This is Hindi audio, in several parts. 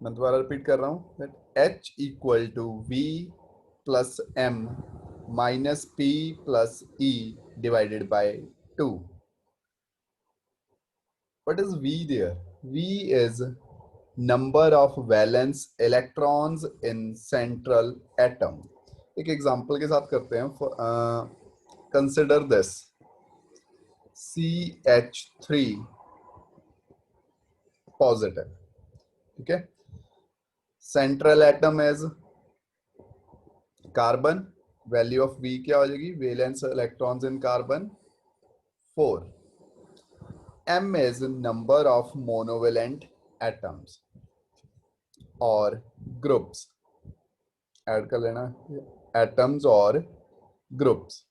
मैं दोबारा रिपीट कर रहा हूँ that H equal to V plus M minus P plus E divided by 2. What is V there? V is number of valence electrons in central atom. एक एग्जांपल के साथ करते हैं. Consider this CH3 positive. ठीक है. Central atom is carbon. Value of V क्या हो जाएगी? Valence electrons in carbon 4. M is number of monovalent atoms और ग्रुप्स ऐड कर लेना. एटम्स और groups.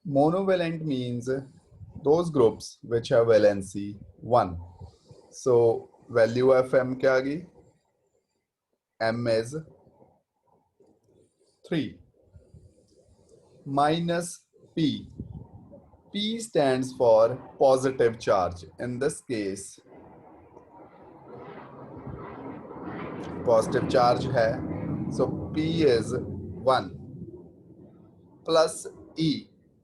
Monovalent means those groups which have valency 1. So value of M क्या आ गई? M is 3 minus P. P stands for positive charge. In this case positive charge है, so P is 1 plus E.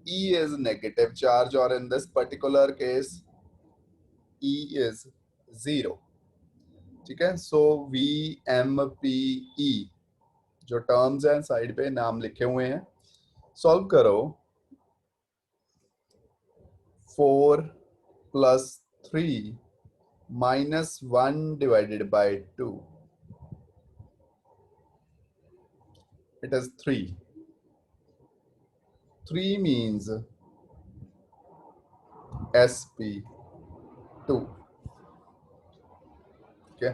E is negative charge or in this particular case E is 0. ठीक है. सो VMPE जो टर्म्स हैं साइड पे नाम लिखे हुए हैं. सॉल्व करो. 4 plus 3 minus 1 divided by 2. It is 3. 3 means sp2. ठीक है.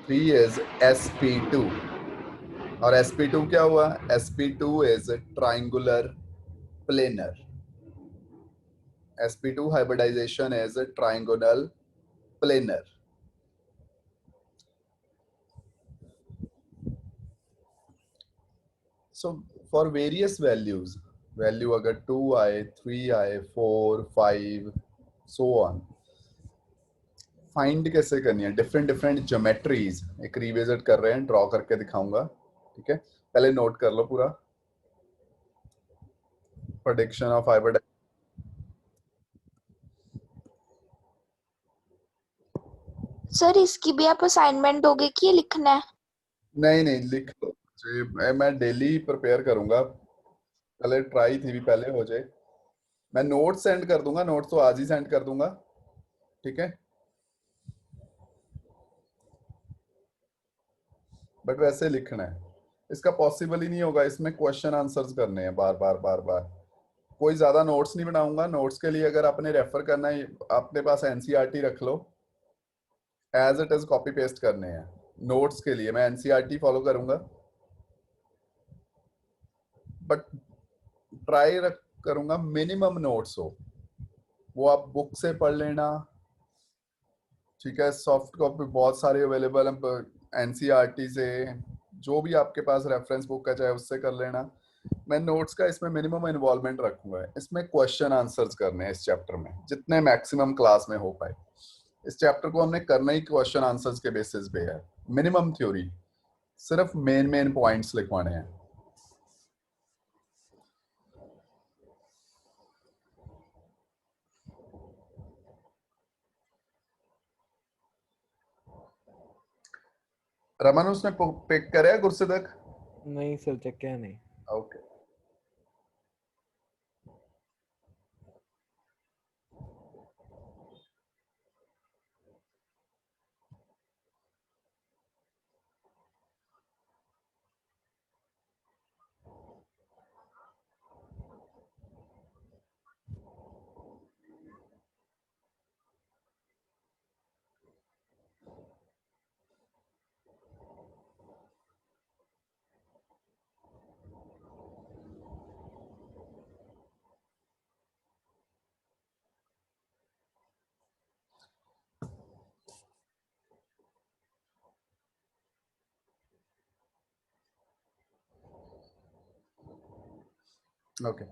3 इज sp2 और sp2 क्या हुआ? sp2 is triangular planar. sp2 hybridization is trigonal planar. So for various values, value अगर 2 आए, 3 आए, 4, 5 so on, फाइंड कैसे करनी है? डिफरेंट ज्योमेट्रीज एक रिविजिट कर रहे हैं, ड्रॉ करके दिखाऊंगा. ठीक है. पहले नोट कर लो पूरा. Prediction of hybrid. सर इसकी भी आप असाइनमेंट दोगे कि ये लिखना है? नहीं लिख लो. मैं डेली प्रिपेयर करूंगा. पहले ट्राई थी भी पहले हो जाए. मैं नोट्स सेंड कर दूंगा. नोट्स तो आज ही सेंड कर दूंगा. ठीक है. बट वैसे लिखना है. इसका पॉसिबल ही नहीं होगा. इसमें क्वेश्चन आंसर्स करने हैं बार बार बार बार. कोई ज्यादा नोट्स नहीं बनाऊंगा. नोट्स के लिए अगर आपने रेफर करना है, अपने पास एनसीईआरटी रख लो. As it is copy paste करने हैं. नोट्स के लिए मैं एनसीईआरटी फॉलो करूंगा. बट ट्राई करूंगा मिनिमम नोट्स हो. वो आप बुक से पढ़ लेना. ठीक है. सॉफ्ट कॉपी बहुत सारे अवेलेबल हैं एनसीईआरटी से. जो भी आपके पास रेफरेंस बुक है चाहे उससे कर लेना. मैं नोट्स का इसमें मिनिमम इन्वॉल्वमेंट रखूंगा. इसमें क्वेश्चन आंसर्स करने हैं इस चैप्टर में जितने मैक्सिमम क्लास में हो पाए. इस चैप्टर को हमने करना ही क्वेश्चन आंसर्स के बेसिस पे है. मिनिमम थ्योरी, सिर्फ मेन पॉइंट्स लिखवाने हैं. रमन उसने पिक करे गुरसिदक? नहीं सर, चेक क्या नहीं. ओके. ओके.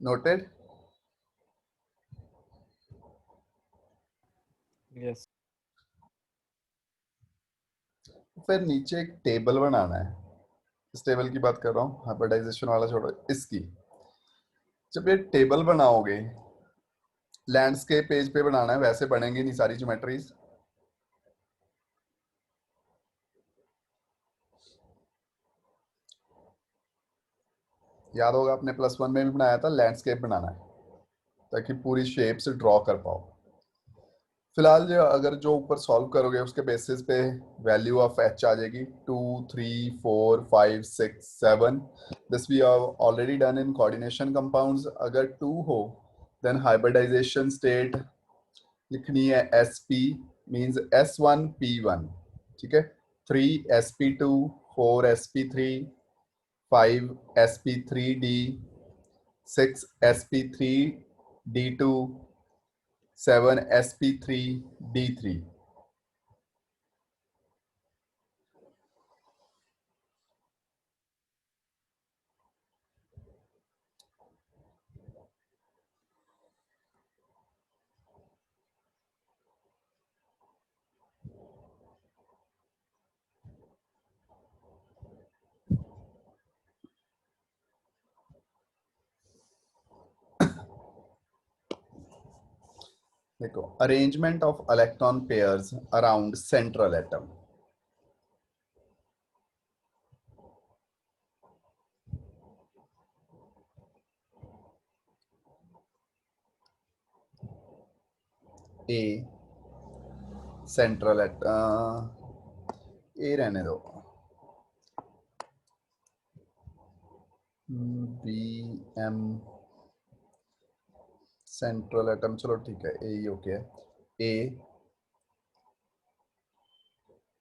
नोटेड. यस फिर नीचे एक टेबल बनाना है, इस टेबल की बात कर रहा हूँ, हाइब्रिडाइजेशन वाला छोड़ो, इसकी। जब ये टेबल बनाओगे, लैंडस्केप पेज पे बनाना है, वैसे बनेंगी नहीं सारी ज्योमेट्रीज। याद होगा आपने +1 में भी बनाया था, लैंडस्केप बनाना है ताकि पूरी शेप से ड्रॉ कर पाओ। फिलहाल जो अगर जो ऊपर सॉल्व करोगे उसके बेसिस पे वैल्यू ऑफ एच आ जाएगी 2 3 4 5 6 7। This we have already done in coordination compounds. अगर 2 हो देन हाइब्रिडाइजेशन स्टेट लिखनी है SP, मींस S1 P1, ठीक है। 3 SP2, 4 SP3, 5 SP3D, 6 SP3D2, 7 SP3D3। देखो, arrangement of electron pairs around central atom. A central atom, A रहने दो, बी एम सेंट्रल एटम, चलो ठीक है, ए ही ओके है। ए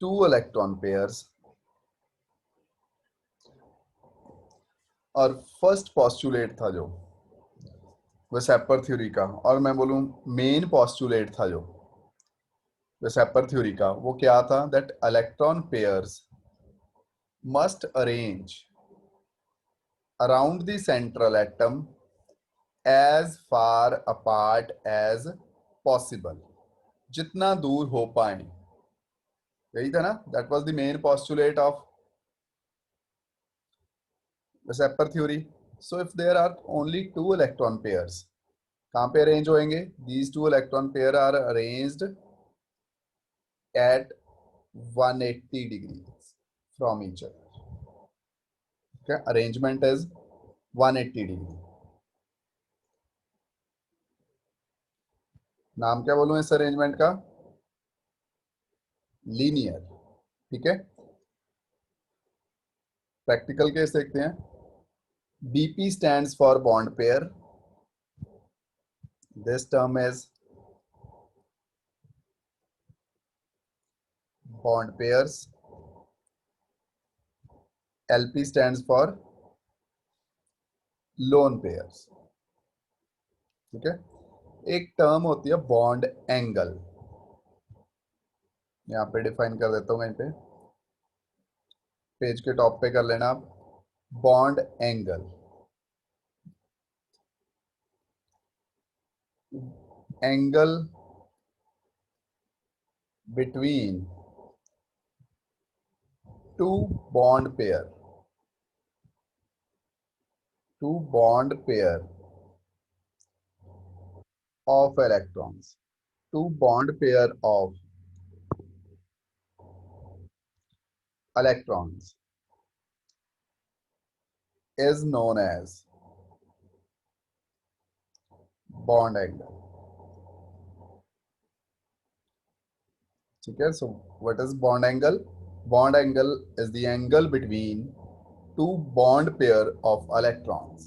2 इलेक्ट्रॉन पेयर्स, और फर्स्ट पॉस्टुलेट था जो वेसेपर थ्योरी का, और मैं बोलूं मेन पॉस्टुलेट था जो वेसेपर थ्योरी का, वो क्या था? That electron pairs must arrange around the central atom as far apart as possible, जितना दूर हो पाए। यही था ना, that was the main postulate of VSEPR theory. So if there are only 2 electron pairs, कहाँ पे अरेंज होंगे? These 2 electron pair are arranged at 180 degrees from each other. Okay, arrangement is 180 degree. नाम क्या बोलूं इस अरेंजमेंट का? लीनियर। ठीक है, प्रैक्टिकल केस देखते हैं। BP stands for bond pair. This term is bond pairs. LP stands for lone pairs. ठीक है, एक टर्म होती है बॉन्ड एंगल, यहाँ पे डिफाइन कर देता हूँ कहीं पे, पेज के टॉप पे कर लेना आप। Bond angle, angle between 2 bond pair, 2 bond pair of electrons, 2 bond pair of electrons is known as bond angle. ठीक है, so what is bond angle? Bond angle is the angle between 2 bond pair of electrons.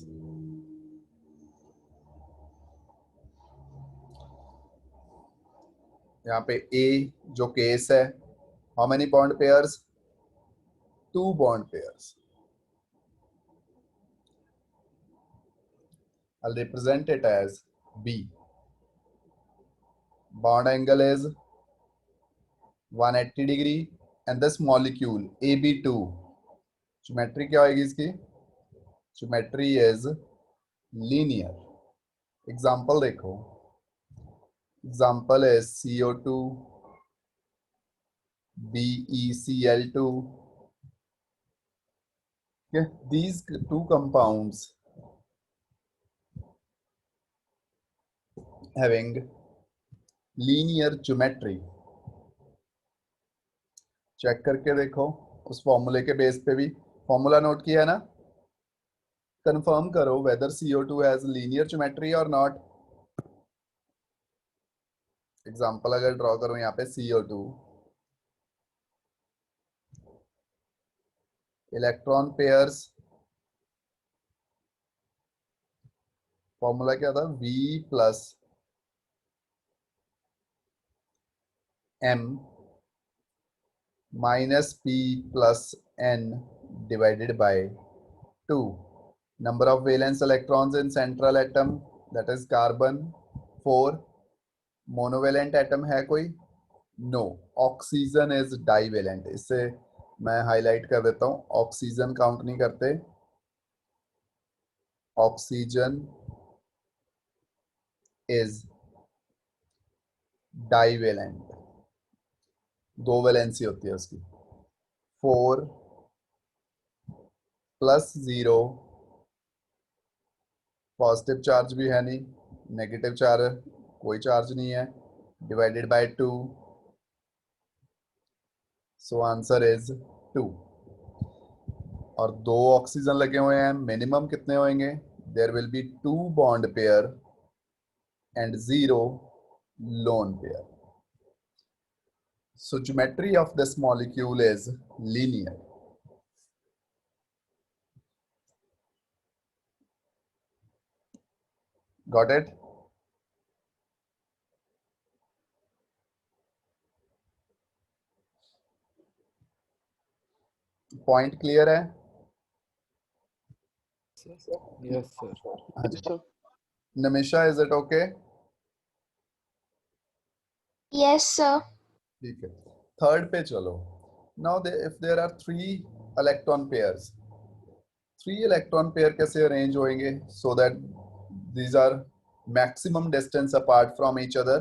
यहाँ पे A जो केस है, how many bond pairs? 2 bond pairs. I'll represent it as B. Bond angle is 180 degree and this molecule AB2, geometry क्या होगी इसकी? Geometry is linear. एग्जांपल देखो, Example is CO2, BeCl2. Okay, these two compounds having linear geometry. Check करके देखो उस फॉर्मूले के बेस पे भी फॉर्मूला नोट किया है ना, कंफर्म करो whether CO2 has linear geometry or not. Example अगर ड्रॉ करूं यहाँ पे CO2, इलेक्ट्रॉन पेयर्स, फॉर्मूला क्या था, V plus M minus P plus N divided by 2. Number of valence electrons in central atom, that is carbon 4. Monovalent atom है कोई? नो. Oxygen is divalent. इससे मैं हाईलाइट कर देता हूं, ऑक्सीजन काउंट नहीं करते. Oxygen is divalent. दो वैलेंसी होती है उसकी. 4 प्लस 0, पॉजिटिव चार्ज भी है नहीं, नेगेटिव चार्ज कोई चार्ज नहीं है, divided by 2. So answer is 2. और दो ऑक्सीजन लगे हुए हैं, मिनिमम कितने होंगे? There will be 2 bond pair and 0 lone pair. So geometry of this molecule is linear. Got it? Point clear है? Yes, sir. हाँ जी. Namisha, is it okay? Yes, sir. ठीक है. थर्ड पे चलो. Now if there are 3 electron pairs, 3 electron pair कैसे arrange होंगे so that these are maximum distance apart from each other?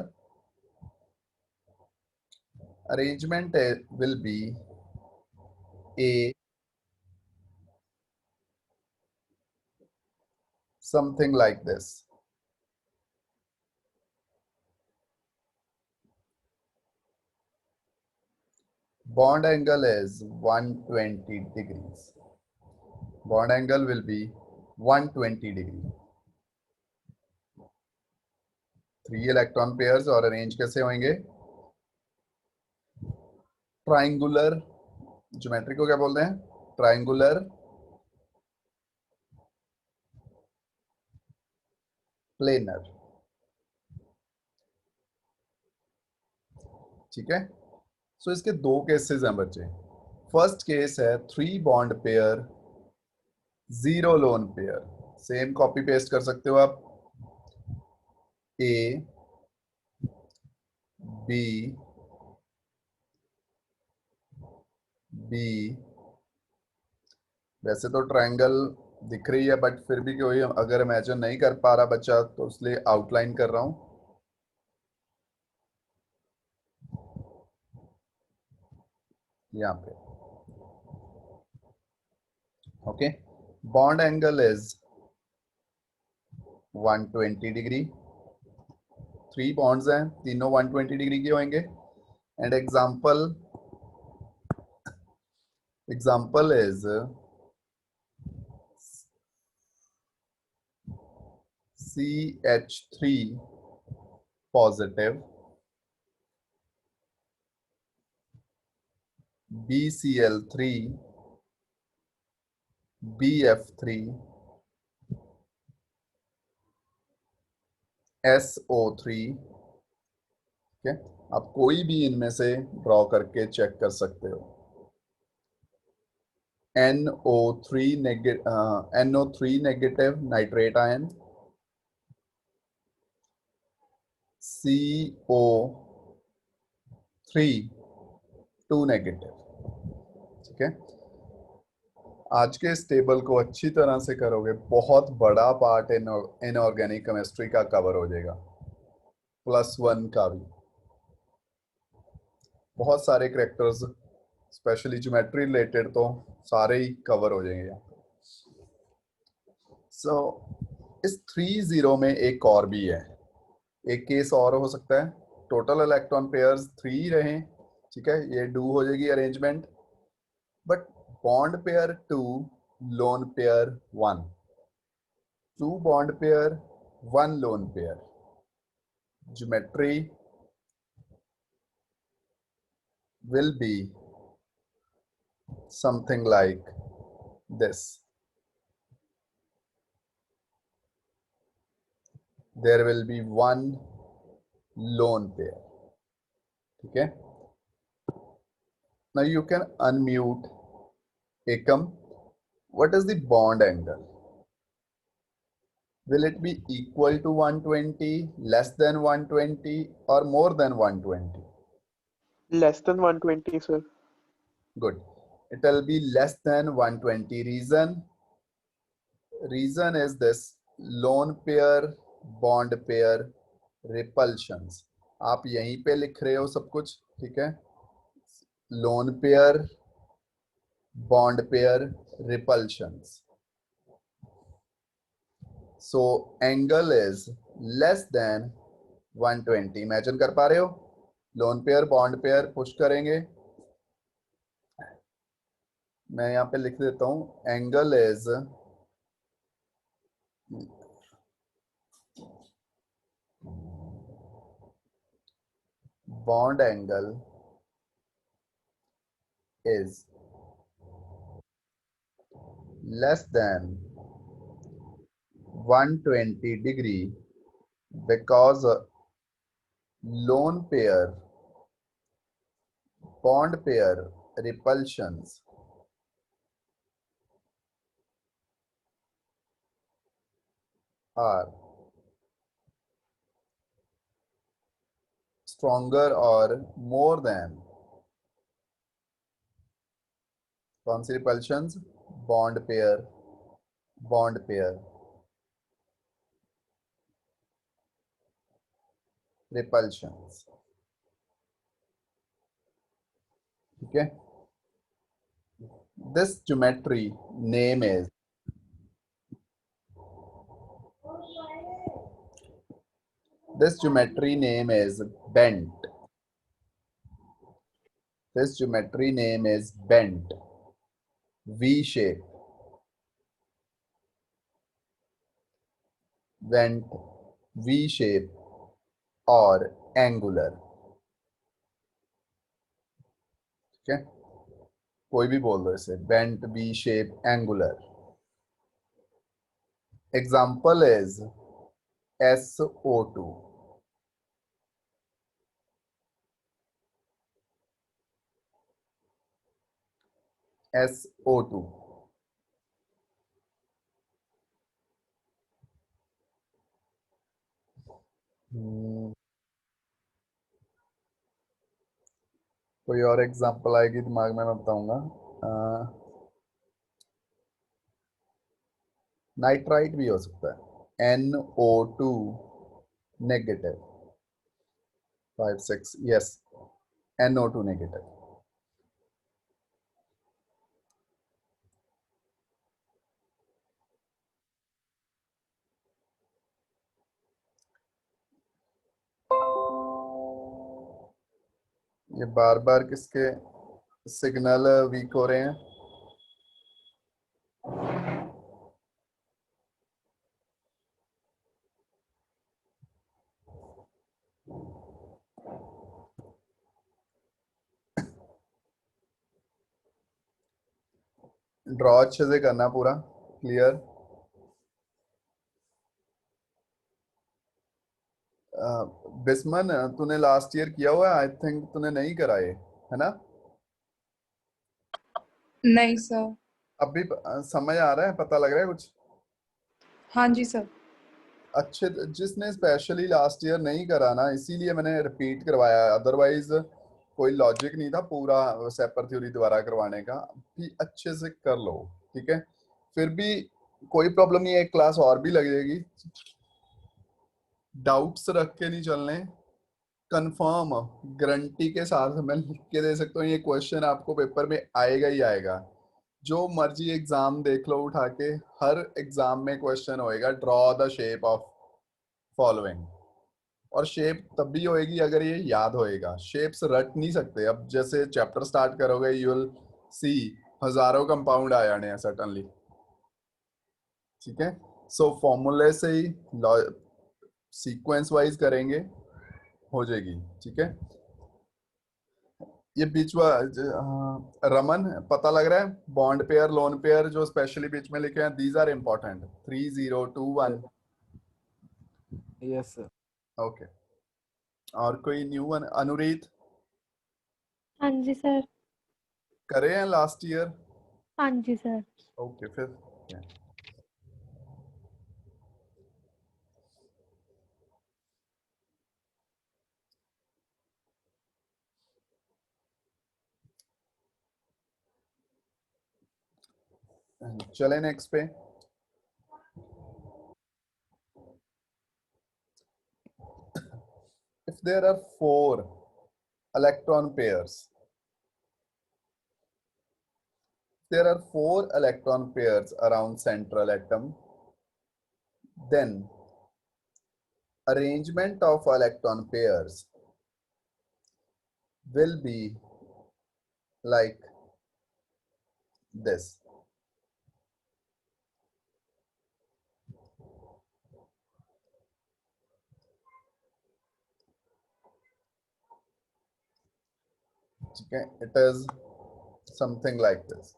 Arrangement will be a something like this. Bond angle is 120 degrees. Bond angle will be 120 degree. 3 electron pairs और arrange कैसे होंगे? Triangular geometry को क्या बोलते हैं? Triangular planar. ठीक है. सो इसके दो केसेस हैं बच्चे. फर्स्ट केस है 3 bond pair 0 lone pair. Same copy paste कर सकते हो आप. A B B. वैसे तो ट्रायंगल दिख रही है बट फिर भी कोई अगर इमेजिन नहीं कर पा रहा बच्चा तो इसलिए आउटलाइन कर रहा हूं. यहाँ पे okay. Bond angle is 120 degree. 3 bonds हैं, तीनों 120 डिग्री के होंगे. And example is CH3 positive, BCl3, BF3, SO3. ठीक है. आप कोई भी इनमें से ड्रॉ करके चेक कर सकते हो. NO3 negative nitrate ion, CO3 2 negative. ठीक है. आज के इस टेबल को अच्छी तरह से करोगे, बहुत बड़ा पार्ट इनऑर्गेनिक केमिस्ट्री का कवर हो जाएगा. +1 का भी बहुत सारे करेक्टर्स, स्पेशली ज्योमेट्री रिलेटेड तो सारे ही कवर हो जाएंगे यहाँ पे। सो इस 3 में एक और भी है, एक केस और हो सकता है, टोटल इलेक्ट्रॉन पेयर्स 3 रहें, ठीक है, ये डू हो जाएगी arrangement, but bond pair 2, lone pair 1, 2 bond pair 1 lone pair, geometry will be something like this. There will be 1 lone pair. Okay. Now you can unmute Ekam. What is the bond angle? Will it be equal to 120, less than 120, or more than 120? Less than 120, sir. Good. It will be less than 120. Reason is this: lone pair, bond pair, repulsions. आप यहीं पे लिख रहे हो सब कुछ, ठीक है, lone pair, bond pair, repulsions. So angle is less than 120. Imagine कर पा रहे हो, loan pair bond pair push करेंगे, मैं यहाँ पे लिख देता हूं, angle is bond angle is less than 120 degree because lone pair, bond pair repulsions are stronger or more than, कौन सी repulsions? bond pair repulsions. ठीक है, this geometry name is bent. This geometry name is bent, V shape, bent, V shape or angular. ठीक है, कोई भी बोल दो इसे, bent, V shape, angular. Example is SO2. SO2. कोई और एग्जांपल आएगी दिमाग में, मैं बताऊंगा. नाइट्राइट भी हो सकता है, NO2 negative, 5 6, yes, NO2 negative. ये बार बार किसके सिग्नल वीक हो रहे हैं? ड्रॉ अच्छे से करना, पूरा क्लियर. बिस्मन, तूने लास्ट ईयर किया हुआ है, आई थिंक तूने नहीं करा ये, है ना? नहीं सर. अब भी समझ आ रहा है, पता लग रहा है कुछ? हाँ जी सर. अच्छे, जिसने स्पेशली लास्ट ईयर नहीं करा ना, इसीलिए मैंने रिपीट करवाया, अदरवाइज कोई लॉजिक नहीं था पूरा सेपर थ्योरी दोबारा करवाने का. भी अच्छे से कर लो, ठीक है, फिर भी कोई प्रॉब्लम नहीं है, एक क्लास और भी लग जाएगी. डाउट्स रख के नहीं चलने, कंफर्म गारंटी के साथ मैं लिख के दे सकता हूँ ये क्वेश्चन आपको पेपर में आएगा ही आएगा। जो मर्जी एग्जाम देख लो उठा के, हर एग्जाम में क्वेश्चन होएगा draw the shape of following. और शेप तब भी होएगी अगर ये याद होएगा, शेप्स रट नहीं सकते। अब जैसे चैप्टर स्टार्ट करोगे यू विल सी हजारों कंपाउंड आ जाने हैं सर्टनली, ठीक है। सो फॉर्मूले से ही सीक्वेंस वाइज करेंगे, हो जाएगी, ठीक है। ये बीच रमन पता लग रहा है, बॉन्ड पेयर लोन पेयर जो स्पेशली बीच में लिखे हैं, these are important. 3021। Yes sir. Okay, और कोई न्यू वन? अनुरीत हाँ जी सर। करे हैं लास्ट ईयर? हाँ जी सर। ओके फिर चले नेक्स्ट पे। If there are 4 electron pairs around central atom, then arrangement of electron pairs will be like this. Okay, it is something like this.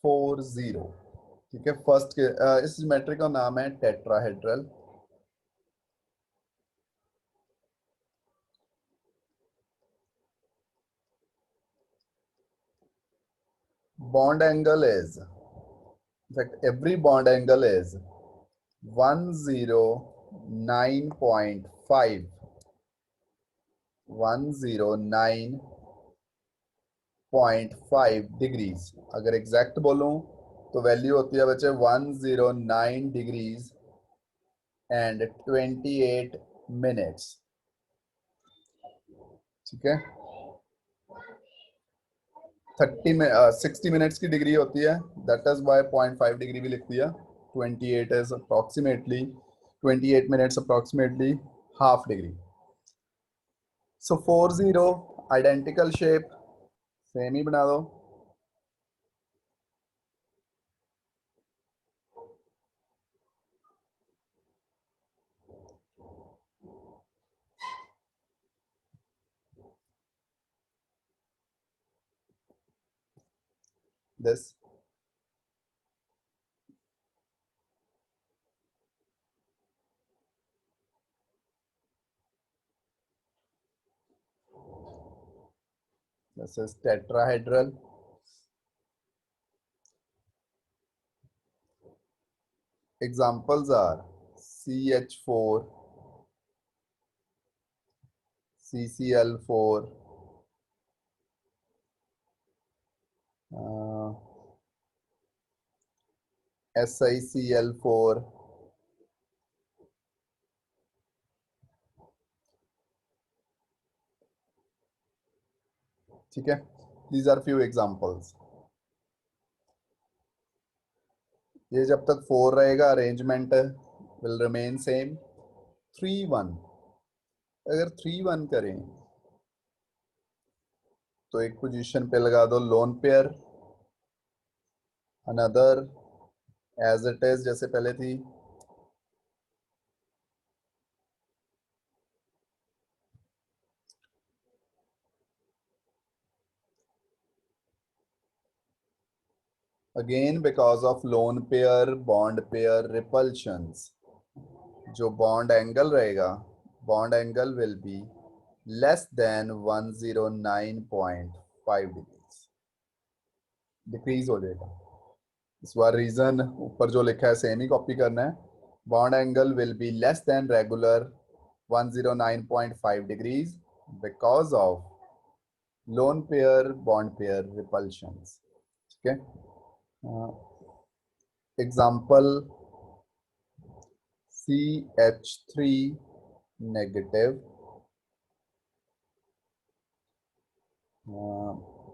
Four zero, ठीक है। फर्स्ट के इस ज्योमेट्री का नाम है tetrahedral. Bond angle is, in fact, every bond angle is 109.5 109.5 degrees. अगर एग्जैक्ट बोलूं तो वैल्यू होती है बच्चे 109 डिग्रीज एंड 28 मिनट्स, ठीक है। 60 मिनट्स की डिग्री होती है, दैट इज बाय 0.5 डिग्री भी लिख दिया। 28 is approximately 28 minutes approximately half degree. So 40 identical shape, same ही बना दो। This this is tetrahedral. Examples are CH4, CCl4, SiCl4, ठीक है। These are few examples. ये जब तक 4 रहेगा अरेंजमेंट विल रिमेन सेम। 3-1, अगर 3-1 करें तो एक पोजीशन पे लगा दो lone pair, another as it is जैसे पहले थी। Again because of lone pair bond pair repulsions, जो बॉन्ड एंगल रहेगा, bond angle will be less than 109.5 degrees, decrease हो जाएगा। इस बार रीजन ऊपर जो लिखा है सेम ही कॉपी करना है। Bond angle will be less then regular 109.5 degrees because of lone pair bond pair repulsions. ठीक है। Example CH3 negative,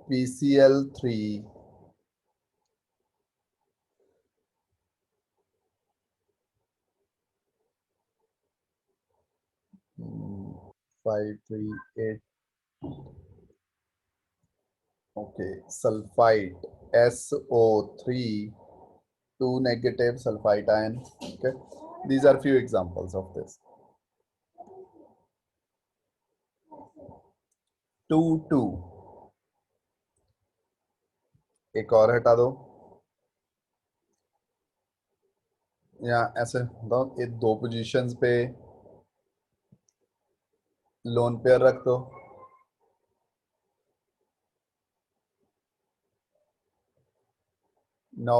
PCl3 538, okay, sulfite SO3 2 negative sulfite ion. Okay, these are few examples of this. 2 एक और हटा दो, या ऐसे बताओ, ये दो पोजीशंस पे लोन पेयर रख दो। नो,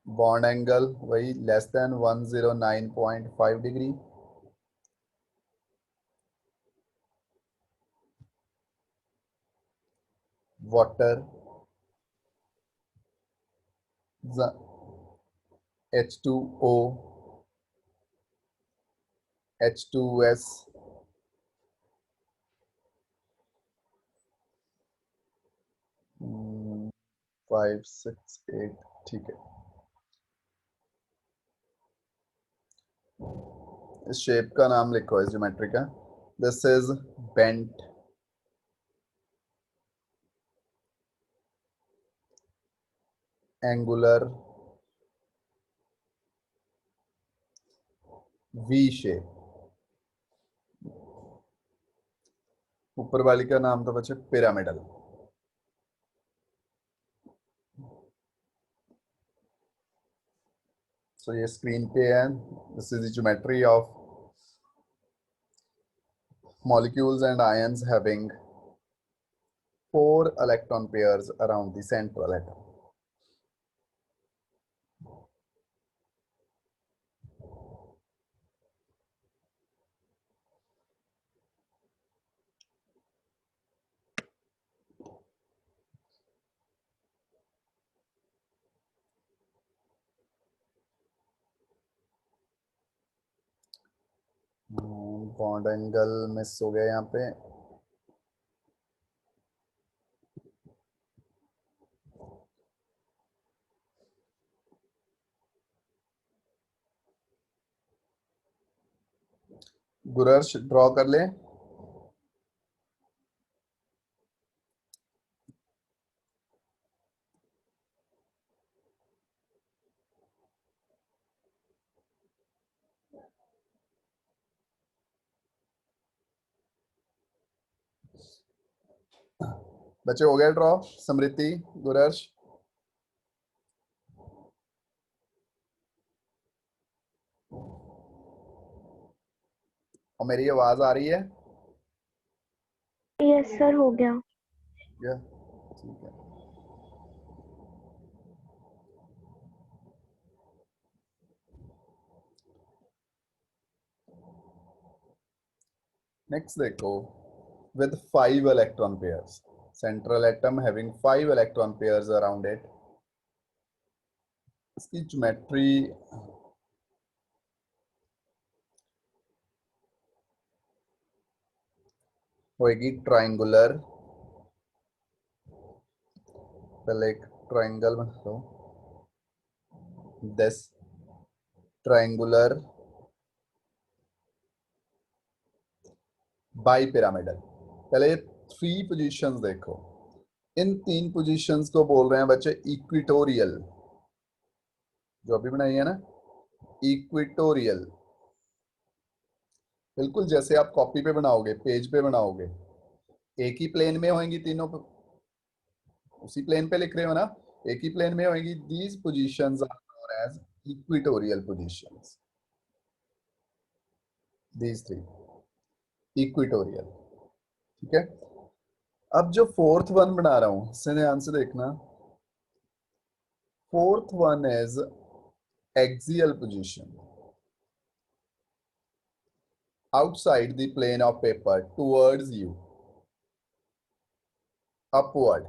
बॉन्ड एंगल वही less than 109.5 degree. Water H2O H2S 5 6 8, ठीक है। इस शेप का नाम लिखो, इस ज्योमेट्री का। This is bent angular V shape. ऊपर वाली का नाम तो बच्चे पिरामिडल। सो ये स्क्रीन पे है, this is the geometry of molecules and ions having 4 electron pairs around the central atom. Bond angle miss हो गया यहाँ पे। गुरर्श ड्रॉ कर ले। बच्चे हो गया ड्रॉ? समृति, गुरर्श, और मेरी आवाज आ रही है? यस सर, हो गया। या ठीक है। नेक्स्ट देखो, with 5 electron pairs, central atom having 5 electron pairs around it, इसकी ज्योमेट्री होएगी ट्राइंगुलर। पहले एक ट्राइंगल बना लो, दिस ट्राइंगुलर बाई पिरामिडल। पहले 3 पोजीशंस देखो, इन 3 पोजीशंस को बोल रहे हैं बच्चे इक्विटोरियल। जो अभी बनाई है ना, इक्विटोरियल, बिल्कुल जैसे आप कॉपी पे बनाओगे, पेज पे बनाओगे, एक ही प्लेन में होंगी तीनों, उसी प्लेन पे लिख रहे हो ना, एक ही प्लेन में होंगी। These positions are known as equatorial positions, these 3 equatorial. ठीक है। अब जो फोर्थ वन बना रहा हूं, इससे ध्यान से देखना, fourth one is axial position outside the plane of paper towards you, upward.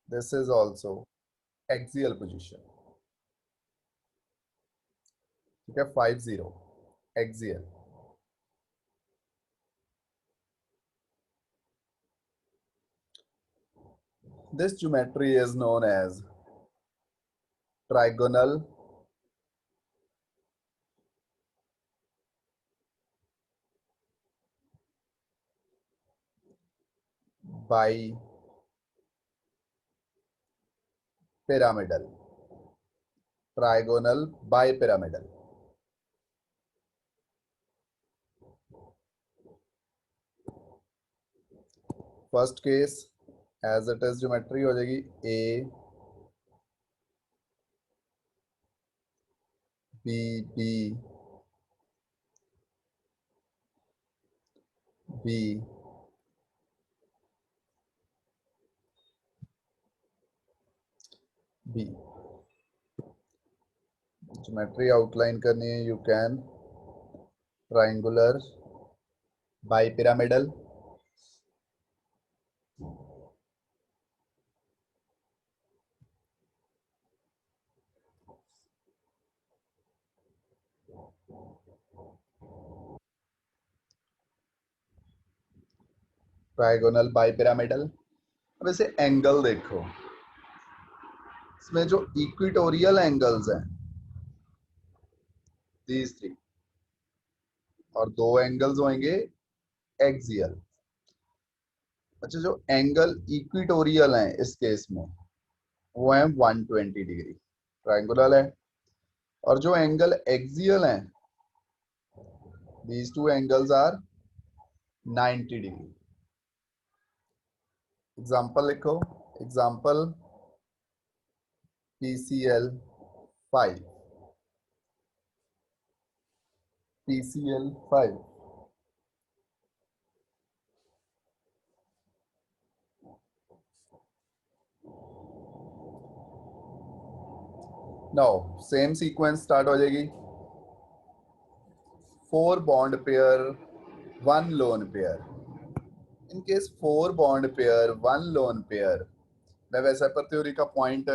This is also axial position. ठीक है, 50 axial. This geometry is known as trigonal bipyramidal. Trigonal bipyramidal. First case as it is geometry हो जाएगी A B B B B. Geometry outline करनी है, you can triangular bipyramidal. Trigonal bipyramidal. अब इसे एंगल देखो, इसमें जो इक्विटोरियल एंगल्स हैं these three, और दो एंगल्स होंगे एक्सियल. अच्छा, जो एंगल इक्विटोरियल हैं इस केस में वो है 120 डिग्री, ट्रायंगुलर है. और जो एंगल एक्सियल हैं these two angles are 90 degree. Example लिखो. Example PCL 5. PCL 5. Now same sequence start हो जाएगी. 4 bond pair 1 lone pair. In case 4 bond pair 1 lone pair, मैं वैसे पर थ्योरी का पॉइंट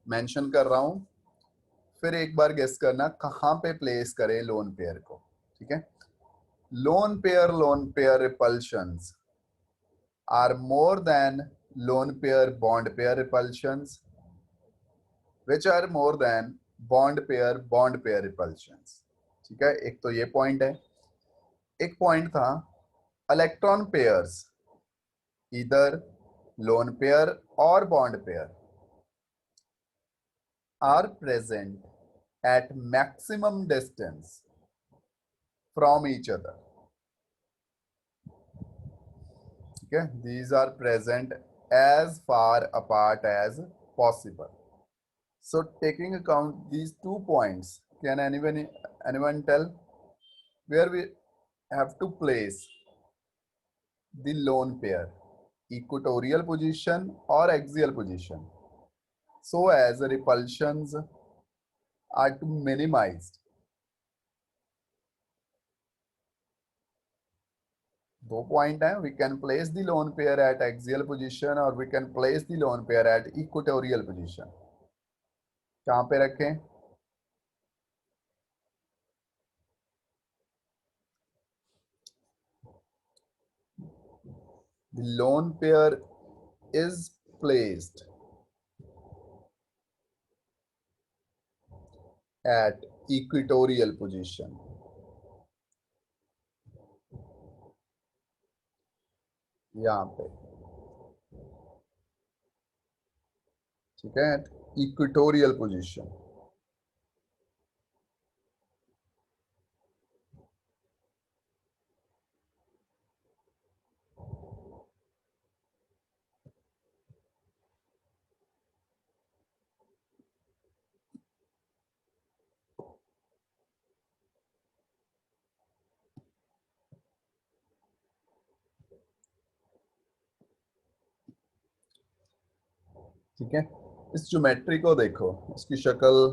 मेंशन कर रहा हूं, फिर एक बार गेस करना कहां पे प्लेस करें लोन पेयर को. ठीक है. Lone pair repulsions are more than lone pair bond pair repulsions, which are more than bond pair repulsions. ठीक है, एक तो ये पॉइंट है. एक पॉइंट था इलेक्ट्रॉन पेयर्स इधर लोन पेयर और bond pair are present at maximum distance from each other. ठीक है, these are present as far apart as possible. So taking account these 2 points, can anyone tell where we have to place the lone pair, equatorial position or axial position, so as the repulsions are to minimized? दो पॉइंट हैं. We can place the lone pair at axial position or we can place the lone pair at equatorial position. कहाँ पे रखें? The lone pair is placed at equatorial position. यहाँ पे. ठीक है, at equatorial position. ठीक है, इस ज्योमेट्री को देखो, इसकी शक्ल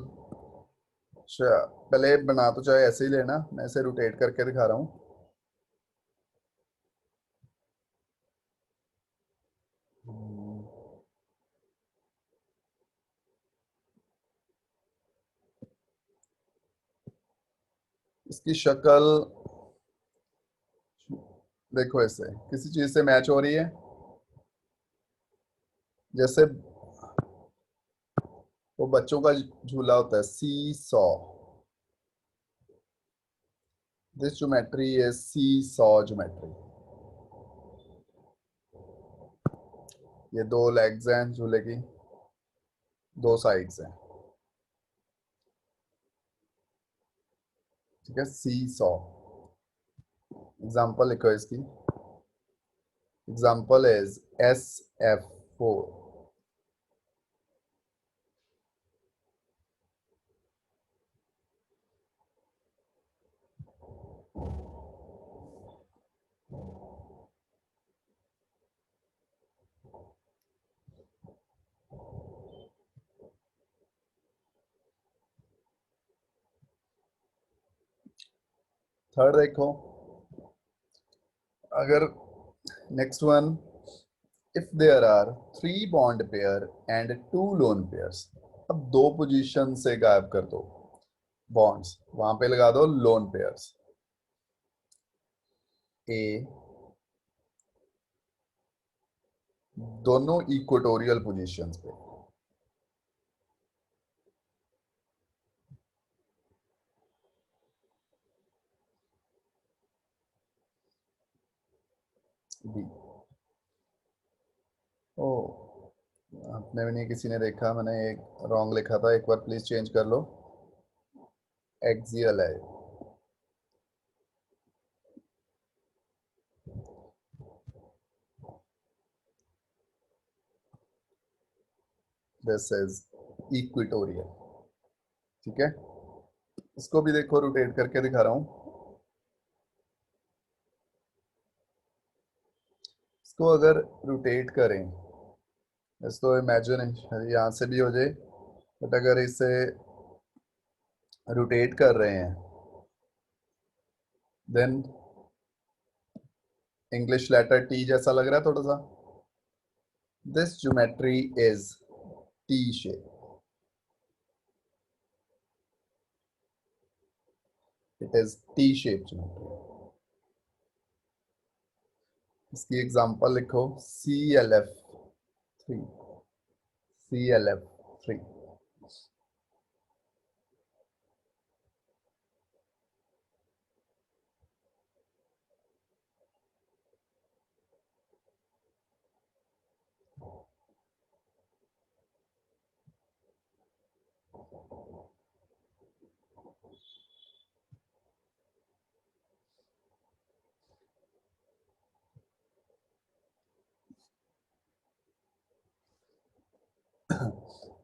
पहले बना तो चाहे ऐसे ही लेना, मैं इसे रोटेट करके दिखा रहा हूं. इसकी शक्ल देखो, ऐसे किसी चीज से मैच हो रही है, जैसे वो बच्चों का झूला होता है, see saw. This geometry is see saw geometry. ये दो लेग्स हैं झूले की, दो साइड्स हैं, ठीक है, सी सॉ। एग्जाम्पल लिखो इसकी। Example is SF4। थर्ड देखो, अगर next one, if there are 3 bond pair and 2 lone pairs. अब दो पोजीशन से गायब कर दो बॉन्ड्स, वहां पे लगा दो लोन पेयर्स। ए, दोनों इक्वेटोरियल पोजीशंस पे। बी, ओ आपने भी नहीं, किसी ने देखा, मैंने एक रॉन्ग लिखा था, एक बार प्लीज चेंज कर लो। एक्सियल है, दिस इज इक्वेटोरियल, ठीक है। इसको भी देखो, रोटेट करके दिखा रहा हूं। इसको अगर रोटेट करें, इसको इमेजिन यहां से भी हो जाए, बट अगर इसे रोटेट कर रहे हैं, देन इंग्लिश लेटर टी जैसा लग रहा है थोड़ा सा। This geometry is T shape, it is T shape geometry. इसकी एग्जांपल लिखो, CLF3। CLF3।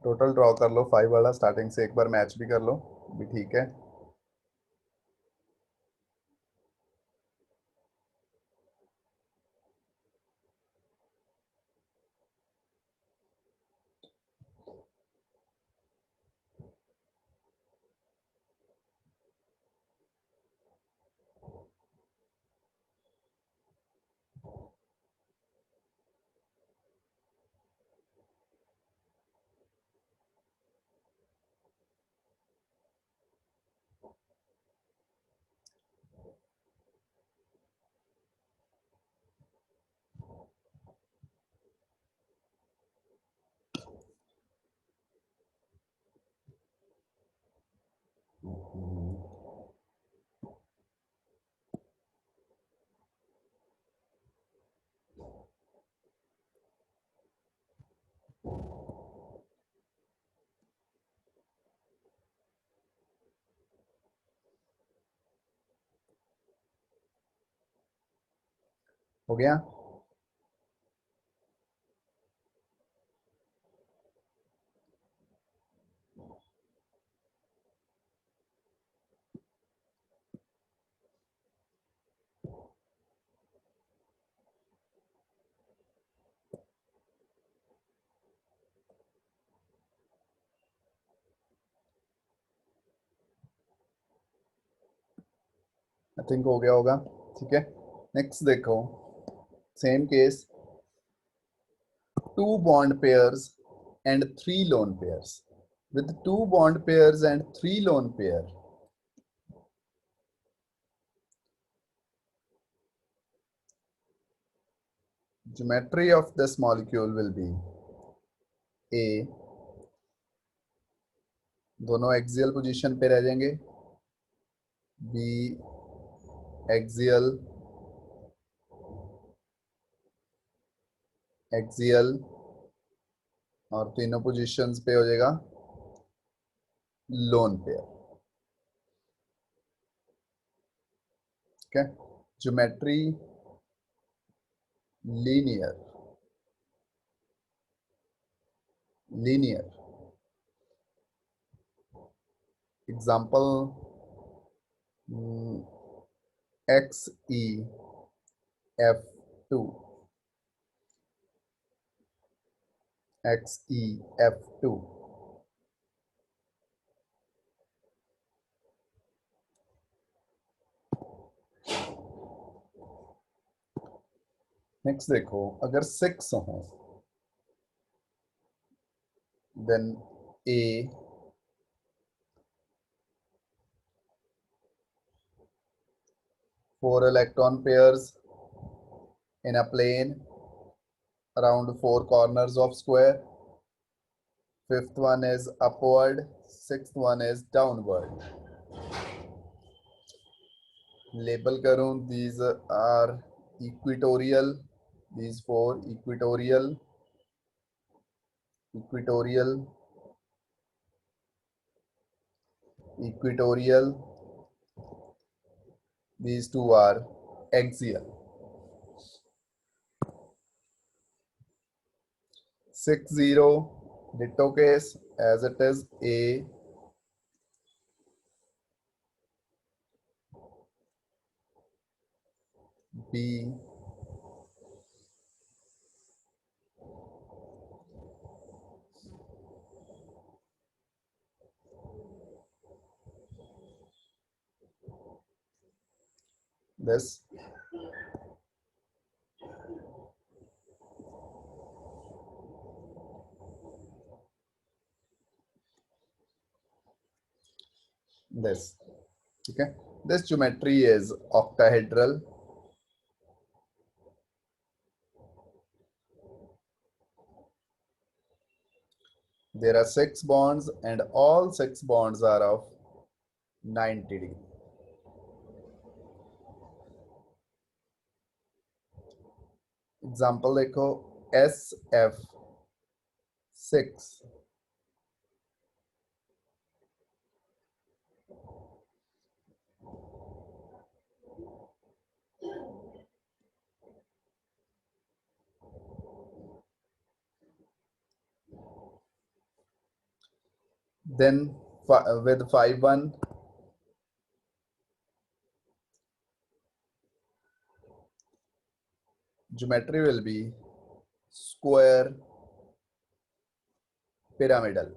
टोटल ड्रॉ कर लो 5 वाला, स्टार्टिंग से एक बार मैच भी कर लो, भी ठीक है। हो गया। आई थिंक हो गया होगा, ठीक है। नेक्स्ट देखो, same case, 2 bond pairs and 3 lone pairs. With 2 bond pairs and 3 lone pair, Geometry of this molecule will be A, दोनों एक्सियल पोजीशन पे रह जाएंगे, B एक्सियल एक्सियल और तीनों पोजीशंस पे हो जाएगा lone pair. Okay, geometry linear example XeF2 XeF2. Next देखो, अगर 6 हो then A 4 electron pairs in a plane around 4 corners of square. 5th one is upward, 6th one is downward. Label करूं, these are equatorial, these 4 equatorial, these 2 are axial. 6 0 ditto case as it is A, B, this, this. Okay, this geometry is octahedral. There are 6 bonds and all 6 bonds are of 90 degree. Example देखो, SF6. Then with 5 1, geometry will be square pyramidal.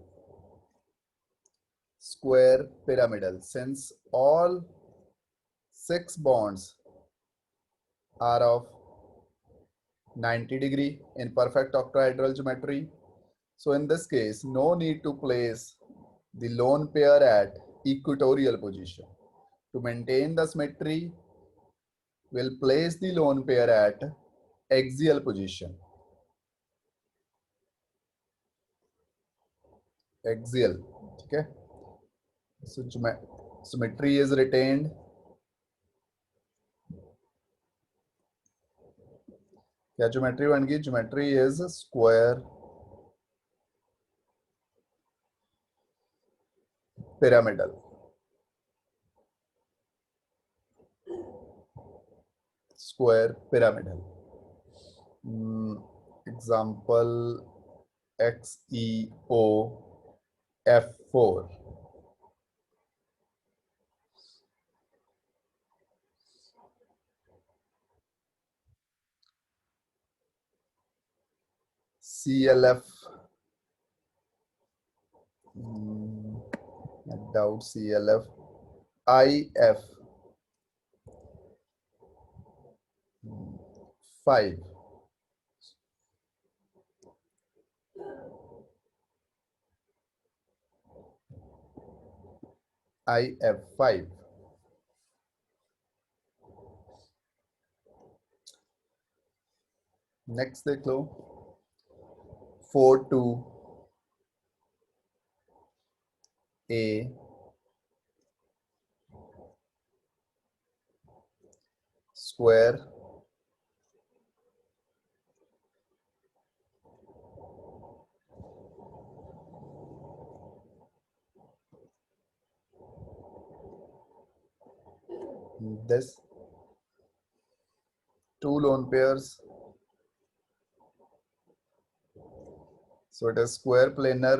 Square pyramidal. Since all 6 bonds are of 90 degree in perfect octahedral geometry, so in this case, no need to place the lone pair at equatorial position. To maintain the symmetry, we'll place the lone pair at axial position. Axial, okay? So symmetry is retained. क्या geometry बन गई? Geometry is square pyramidal. Square pyramidal. Example XeOF4. CLF. I doubt CLF. IF. 5. IF5. Next देख लो 4 2 A square this 2 lone pairs, so it is square planar.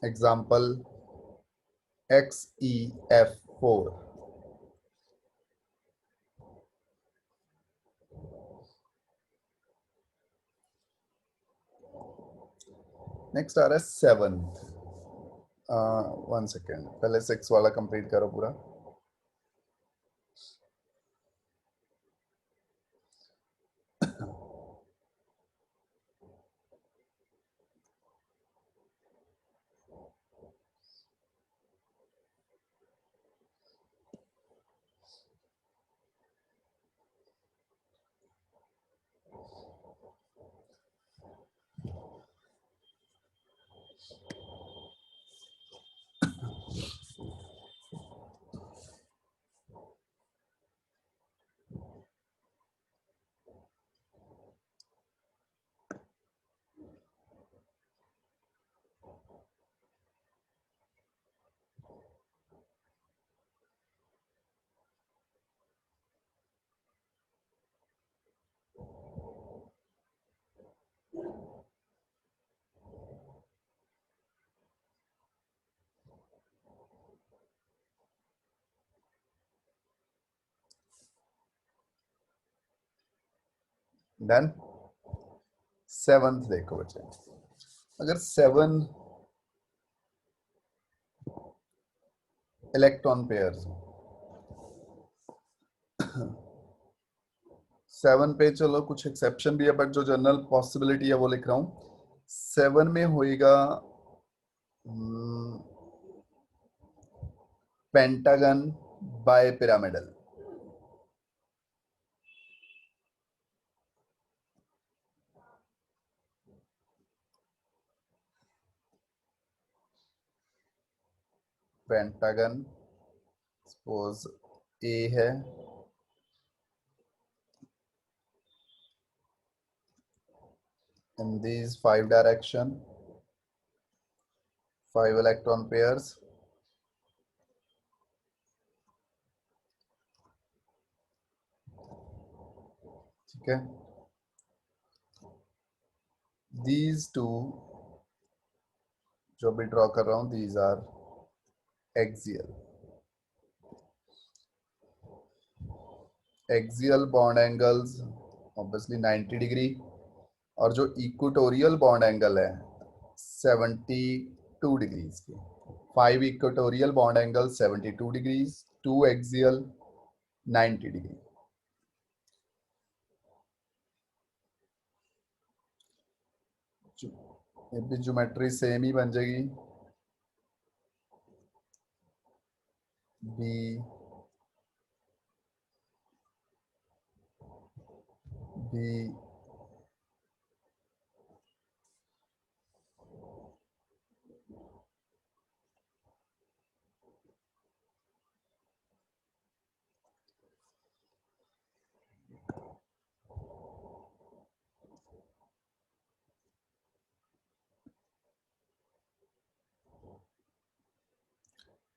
Example XEF4. Next आ रहा है 7th. 1 सेकेंड, पहले 6 वाला कंप्लीट करो पूरा. देन 7th देखो बच्चे, अगर 7 इलेक्ट्रॉन पेयर्स 7 पे चलो कुछ एक्सेप्शन भी है, बट जो जनरल पॉसिबिलिटी है वो लिख रहा हूं. 7 में होएगा pentagon bipyramidal. Pentagon suppose A है, in these 5 direction, 5 electron pairs. ठीक है, these two जो भी ड्रॉ कर रहा हूं, these are axial. Axial bond angles obviously 90 degree, और जो इक्वेटोरियल बॉन्ड एंगल है 72 डिग्रीज के. 5 equatorial bond angle 72 degrees, 2 axial 90 degree. ये भी ज्योमेट्री सेम ही बन जाएगी. B B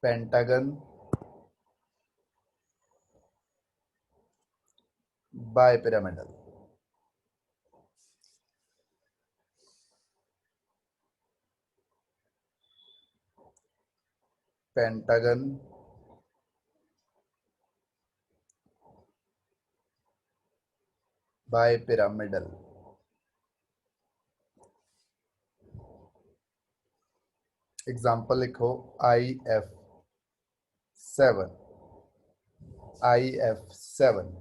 pentagon bipyramidal. Pentagon bipyramidal. Example लिखो IF7. IF7.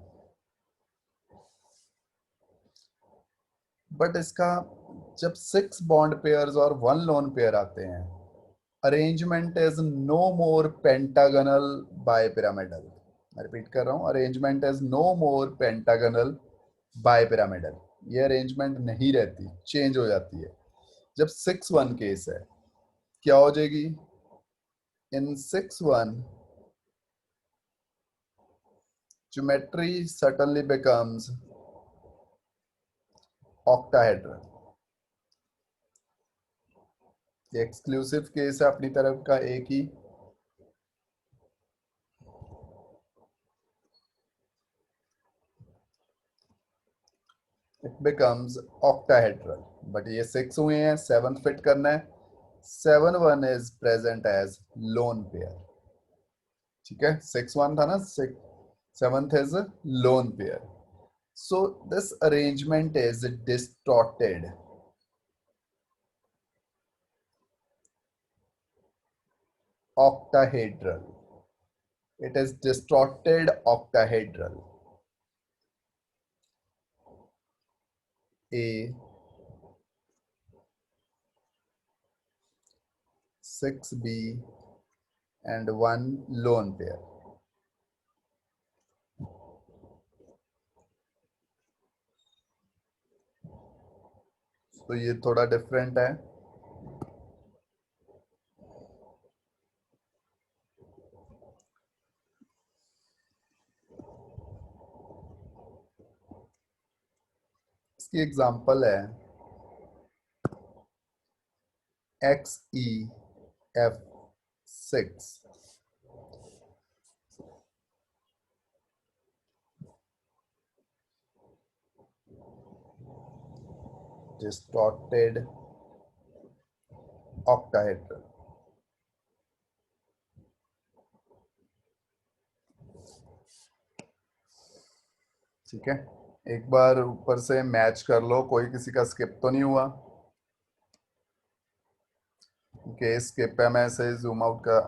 बट इसका जब 6 बॉन्ड पेयर्स और 1 लोन पेयर आते हैं arrangement is no more pentagonal bipyramidal. मैं रिपीट कर रहा हूं, arrangement is no more pentagonal bipyramidal. ये अरेंजमेंट नहीं रहती, चेंज हो जाती है। जब 6-1 केस है क्या हो जाएगी? In 6-1 geometry certainly becomes octahedral। ये एक्सक्लूसिव केस है अपनी तरफ का एक ही। It becomes octahedral। बट ये 6 हुए हैं, 7th फिट करना है। 7-1 is present as lone pair. ठीक है, 6-1 था ना, 7th is lone pair. So this arrangement is distorted। Octahedral। It is distorted octahedral। A 6B and 1 lone pair। तो ये थोड़ा डिफरेंट है। इसकी एग्जांपल है XEF6। distorted octahedral। ठीक है, एक बार ऊपर से मैच कर लो, कोई किसी का स्किप तो नहीं हुआ। ओके, स्किप है, मैं इसे जूम आउट का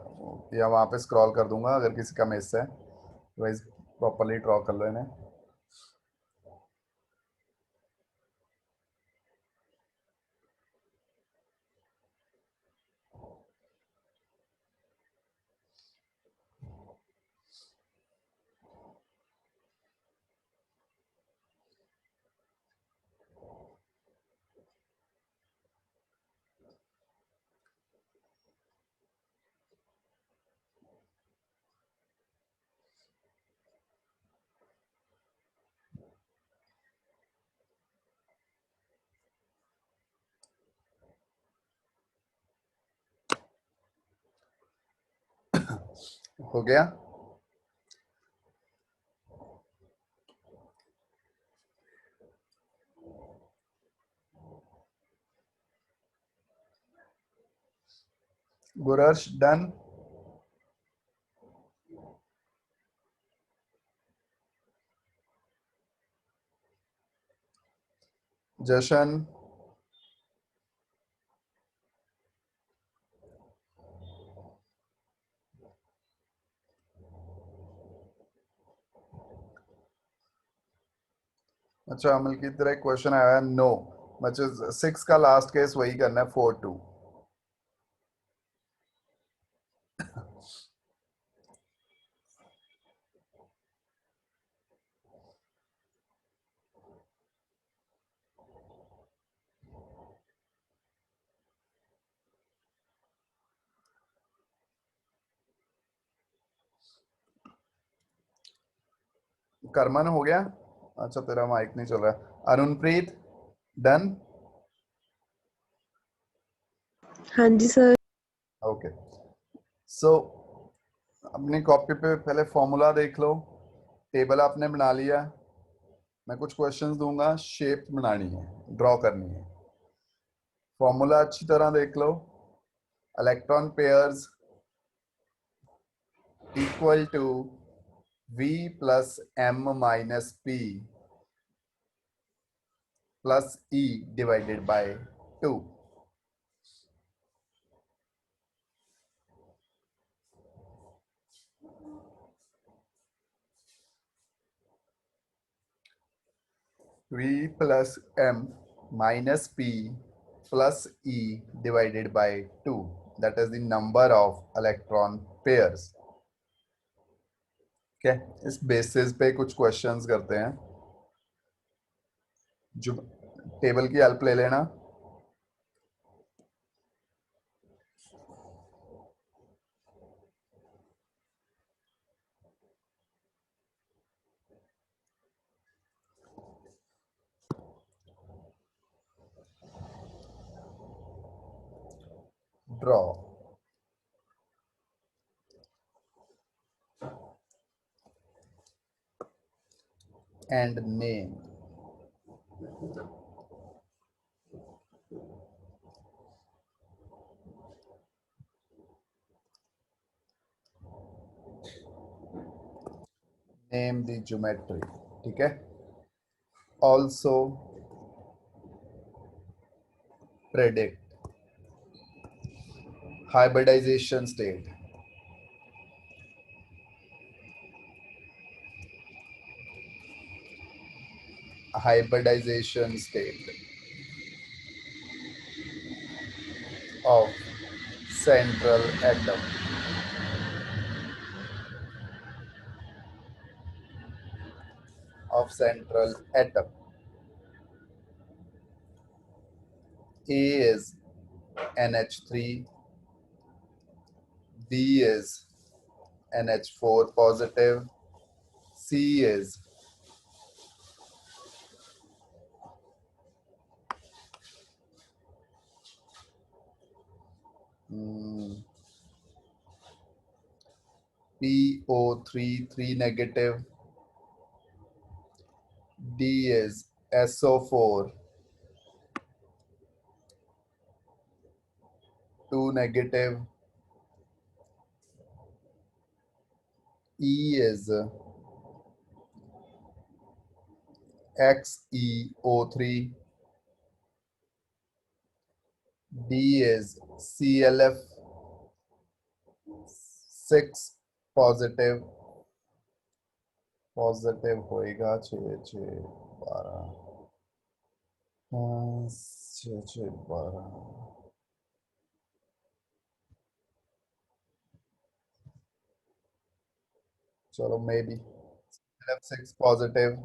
या वहां पे स्क्रॉल कर दूंगा अगर किसी का मिस है। वाइज प्रॉपर्ली ड्रॉ कर लो इन्हें। हो गया? गुरर्श डन? जशन? अच्छा, अमल की तरह क्वेश्चन आया है, नो मतलब 6 का लास्ट केस वही करना है, 4-2। करमन हो गया? अच्छा, तेरा माइक नहीं चल रहा। अरुणप्रीत डन? हाँ जी सर। ओके, सो अपनी कॉपी पे पहले फॉर्मूला देख लो। टेबल आपने बना लिया, मैं कुछ क्वेश्चंस दूंगा, शेप बनानी है, ड्रॉ करनी है। फॉर्मूला अच्छी तरह देख लो। Electron pairs equal to V plus M minus P plus E divided by 2। V plus M minus P plus E divided by 2। that is the number of electron pairs. Okay, इस बेसिस पे कुछ क्वेश्चंस करते हैं. जो टेबल की हेल्प ले लेना. Draw and name the geometry. ठीक है. Also predict hybridization state. Hybridization state of central atom. Of central atom. A is NH3, B is NH4 positive, C is PO3 3 negative, D is SO4 2 negative, E is XeO3, D is ClF 6 positive होएगा 6 6 12 6 6 12 चलो maybe ClF6 positive,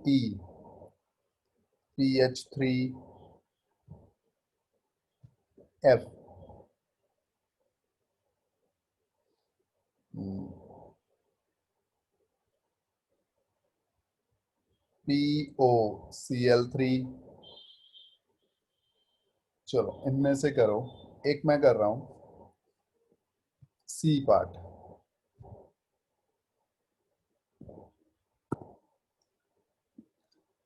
E PH3F POCl3. चलो इनमें से करो. एक मैं कर रहा हूं C part.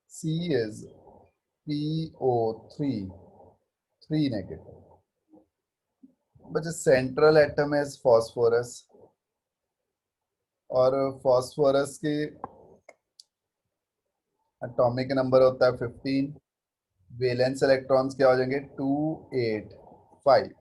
C is PO3 3 negative. But the central atom is phosphorus. और phosphorus के एटॉमिक नंबर होता है 15. वैलेंस इलेक्ट्रॉन्स क्या हो जाएंगे 2 8 5.